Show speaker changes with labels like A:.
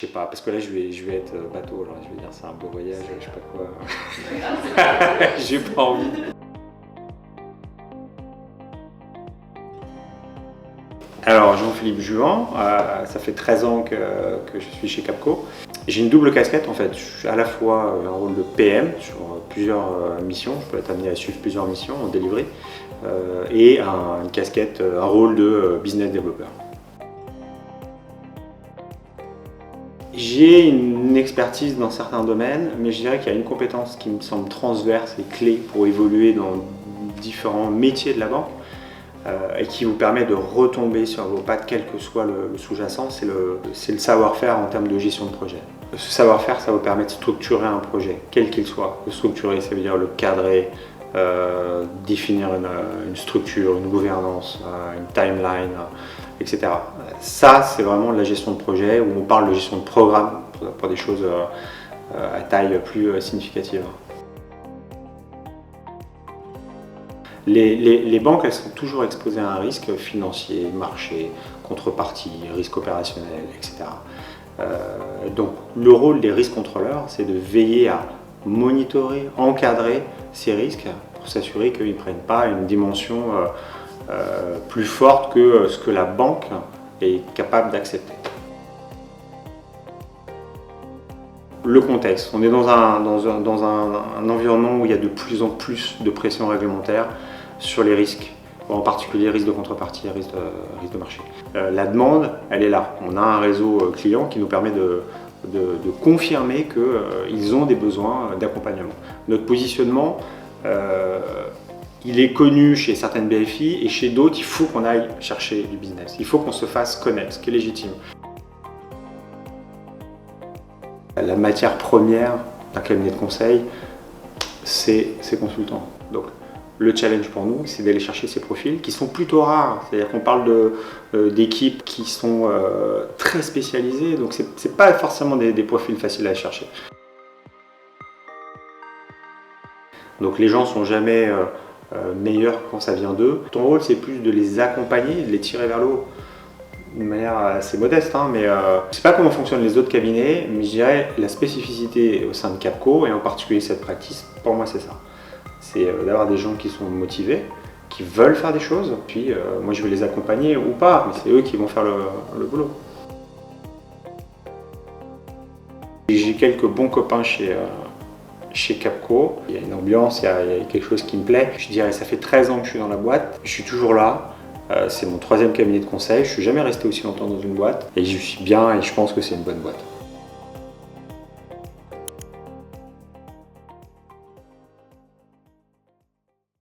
A: Je sais pas, parce que là je vais être bateau, alors je vais dire c'est un beau voyage, je sais pas quoi. J'ai pas envie. Alors Jean-Philippe Juan, ça fait 13 ans que je suis chez Capco. J'ai une double casquette en fait, je suis à la fois un rôle de PM sur plusieurs missions, je peux être amené à suivre plusieurs missions en delivery, et une casquette, un rôle de business developer. J'ai une expertise dans certains domaines, mais je dirais qu'il y a une compétence qui me semble transverse et clé pour évoluer dans différents métiers de la banque et qui vous permet de retomber sur vos pattes, quel que soit le sous-jacent, c'est le savoir-faire en termes de gestion de projet. Ce savoir-faire, ça vous permet de structurer un projet, quel qu'il soit. Le structurer, ça veut dire le cadrer, définir une structure, une gouvernance, une timeline, etc. Ça, c'est vraiment de la gestion de projet, où on parle de gestion de programme pour des choses à taille plus significative. Les banques, elles sont toujours exposées à un risque financier, marché, contrepartie, risque opérationnel, etc. Donc le rôle des risques contrôleurs, c'est de veiller à monitorer, encadrer ces risques pour s'assurer qu'ils ne prennent pas une dimension plus forte que ce que la banque est capable d'accepter. Le contexte, on est dans un environnement où il y a de plus en plus de pression réglementaire sur les risques, en particulier risque de contrepartie et risque de marché. La demande, elle est là. On a un réseau client qui nous permet de confirmer qu'ils ont des besoins d'accompagnement. Notre positionnement, il est connu chez certaines BFI et chez d'autres, il faut qu'on aille chercher du business. Il faut qu'on se fasse connaître, ce qui est légitime. La matière première d'un cabinet de conseil, c'est ses consultants. Donc, le challenge pour nous, c'est d'aller chercher ces profils qui sont plutôt rares. C'est-à-dire qu'on parle d'équipes qui sont très spécialisées, donc ce n'est pas forcément des profils faciles à chercher. Donc les gens ne sont jamais meilleurs quand ça vient d'eux. Ton rôle, c'est plus de les accompagner, de les tirer vers le haut. De manière assez modeste, mais je ne sais pas comment fonctionnent les autres cabinets, mais je dirais la spécificité au sein de Capco, et en particulier cette practice, pour moi c'est ça. C'est d'avoir des gens qui sont motivés, qui veulent faire des choses, puis moi je vais les accompagner ou pas, mais c'est eux qui vont faire le boulot. J'ai quelques bons copains chez Capco, il y a une ambiance, il y a quelque chose qui me plaît. Je dirais ça fait 13 ans que je suis dans la boîte, je suis toujours là. C'est mon 3e cabinet de conseil, je ne suis jamais resté aussi longtemps dans une boîte et je suis bien et je pense que c'est une bonne boîte.